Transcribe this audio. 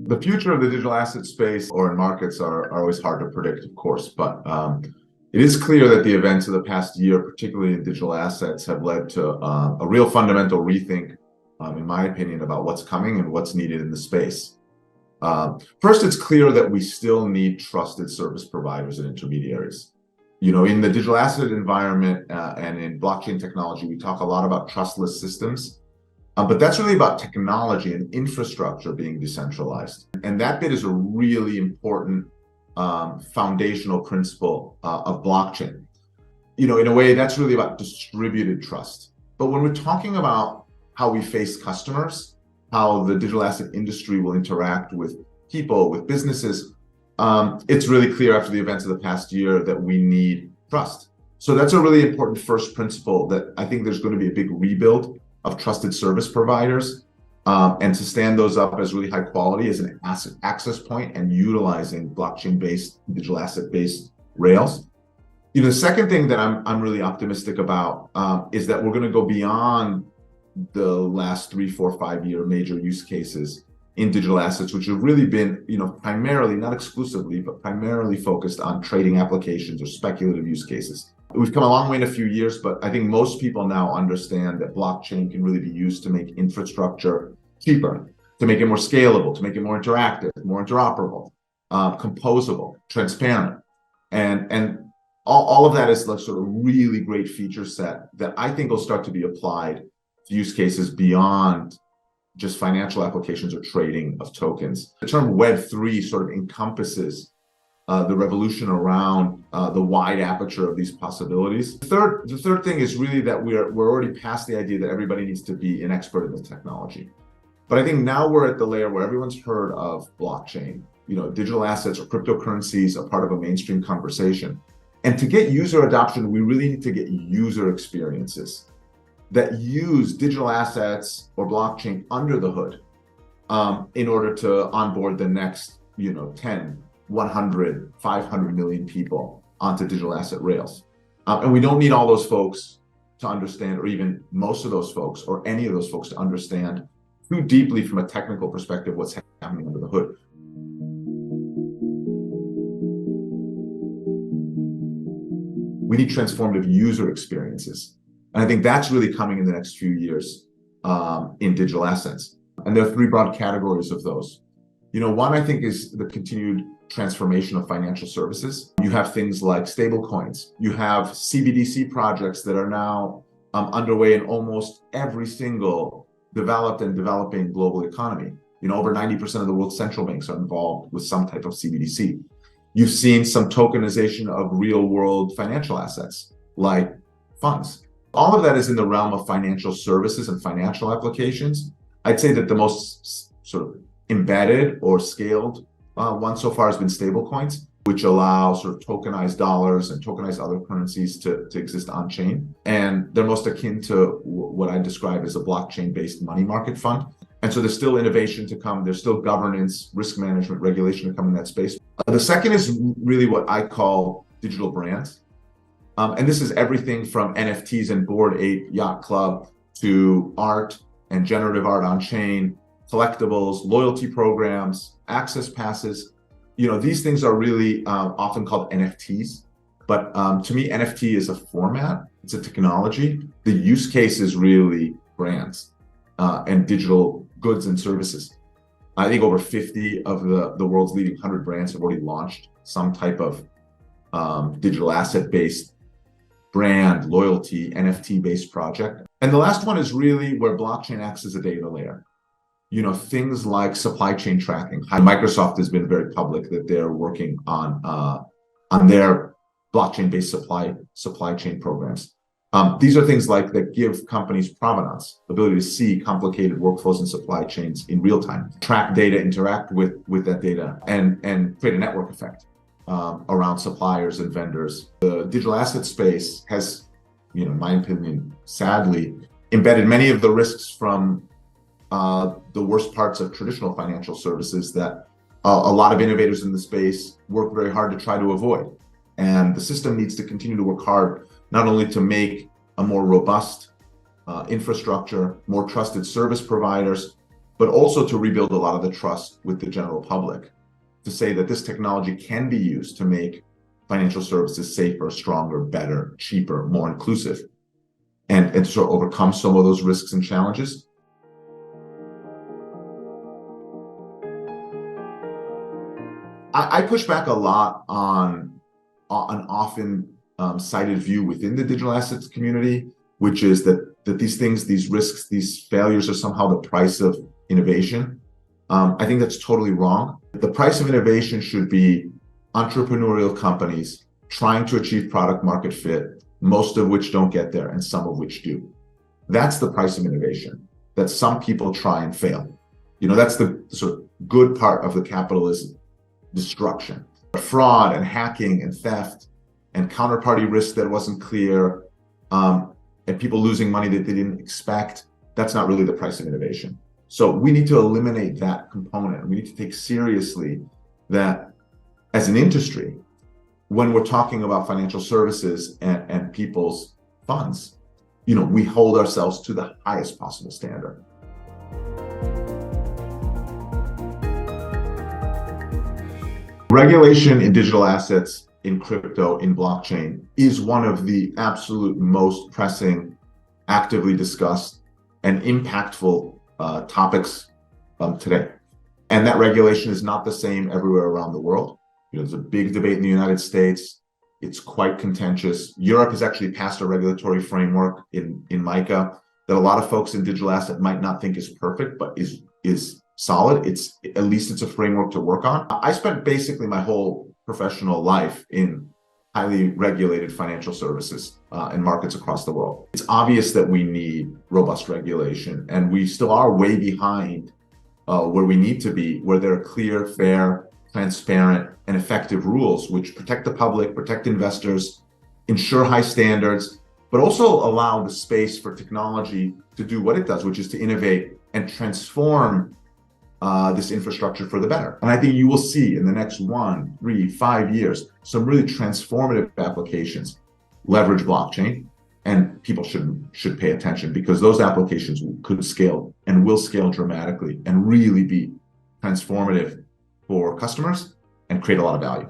The future of the digital asset space or in markets are always hard to predict, of course, but it is clear that the events of the past year, particularly in digital assets, have led to a real fundamental rethink, in my opinion, about what's coming and what's needed in the space. First, it's clear that we still need trusted service providers and intermediaries. In the digital asset environment and in blockchain technology, we talk a lot about trustless systems. But that's really about technology and infrastructure being decentralized. And that bit is a really important foundational principle of blockchain. In a way, that's really about distributed trust. But when we're talking about how we face customers, how the digital asset industry will interact with people, with businesses, it's really clear after the events of the past year that we need trust. So that's a really important first principle, that I think there's going to be a big rebuild of trusted service providers, and to stand those up as really high quality as an asset access point and utilizing blockchain-based, digital asset-based rails. The second thing that I'm really optimistic about is that we're going to go beyond the last 3, 4, 5-year major use cases in digital assets, which have really been, primarily, not exclusively, but primarily focused on trading applications or speculative use cases. We've come a long way in a few years, but I think most people now understand that blockchain can really be used to make infrastructure cheaper, to make it more scalable, to make it more interactive, more interoperable, composable, transparent. And all of that is like sort of really great feature set that I think will start to be applied to use cases beyond just financial applications or trading of tokens. The term Web3 sort of encompasses the revolution around the wide aperture of these possibilities. The third thing is really that we're already past the idea that everybody needs to be an expert in the technology. But I think now we're at the layer where everyone's heard of blockchain. Digital assets or cryptocurrencies are part of a mainstream conversation. And to get user adoption, we really need to get user experiences that use digital assets or blockchain under the hood in order to onboard the next 10, 100, 500 million people onto digital asset rails. And we don't need all those folks to understand, or even most of those folks, or any of those folks to understand too deeply from a technical perspective what's happening under the hood. We need transformative user experiences. And I think that's really coming in the next few years in digital assets. And there are 3 broad categories of those. One, I think, is the continued transformation of financial services. You have things like stablecoins. You have CBDC projects that are now underway in almost every single developed and developing global economy. Over 90% of the world's central banks are involved with some type of CBDC. You've seen some tokenization of real-world financial assets, like funds. All of that is in the realm of financial services and financial applications. I'd say that the most sort of embedded or scaled one so far has been stablecoins, which allow sort of tokenized dollars and tokenized other currencies to exist on chain. And they're most akin to what I describe as a blockchain-based money market fund. And so there's still innovation to come. There's still governance, risk management, regulation to come in that space. The second is really what I call digital brands. And this is everything from NFTs and Bored Ape Yacht Club to art and generative art on chain, collectibles, loyalty programs, access passes. These things are really often called NFTs. But to me, NFT is a format. It's a technology. The use case is really brands and digital goods and services. I think over 50 of the world's leading 100 brands have already launched some type of digital asset-based brand, loyalty, NFT-based project. And the last one is really where blockchain acts as a data layer. Things like supply chain tracking. Microsoft has been very public that they're working on their blockchain-based supply chain programs. These are things like that give companies provenance, the ability to see complicated workflows and supply chains in real time, track data, interact with that data, and create a network effect around suppliers and vendors. The digital asset space has, in my opinion, sadly, embedded many of the risks from the worst parts of traditional financial services that a lot of innovators in the space work very hard to try to avoid. And the system needs to continue to work hard, not only to make a more robust infrastructure, more trusted service providers, but also to rebuild a lot of the trust with the general public, to say that this technology can be used to make financial services safer, stronger, better, cheaper, more inclusive, and to sort of overcome some of those risks and challenges. I push back a lot on an often cited view within the digital assets community, which is that these things, these risks, these failures are somehow the price of innovation. I think that's totally wrong. The price of innovation should be entrepreneurial companies trying to achieve product market fit, most of which don't get there and some of which do. That's the price of innovation, that some people try and fail. That's the sort of good part of the capitalism destruction. Fraud and hacking and theft and counterparty risk that wasn't clear, and people losing money that they didn't expect, that's not really the price of innovation. So we need to eliminate that component. We need to take seriously that as an industry, when we're talking about financial services and people's funds, we hold ourselves to the highest possible standard. Regulation in digital assets, in crypto, in blockchain is one of the absolute most pressing, actively discussed, and impactful topics today. And that regulation is not the same everywhere around the world. There's a big debate in the United States. It's quite contentious. Europe has actually passed a regulatory framework in MiCA that a lot of folks in digital asset might not think is perfect, but is solid. At least it's a framework to work on. I spent basically my whole professional life in highly regulated financial services and markets across the world. It's obvious that we need robust regulation, and we still are way behind where we need to be, where there are clear, fair, transparent, and effective rules which protect the public, protect investors, ensure high standards, but also allow the space for technology to do what it does, which is to innovate and transform this infrastructure for the better. And I think you will see in the next 1, 3, 5 years, some really transformative applications leverage blockchain, and people should pay attention, because those applications could scale and will scale dramatically and really be transformative for customers and create a lot of value.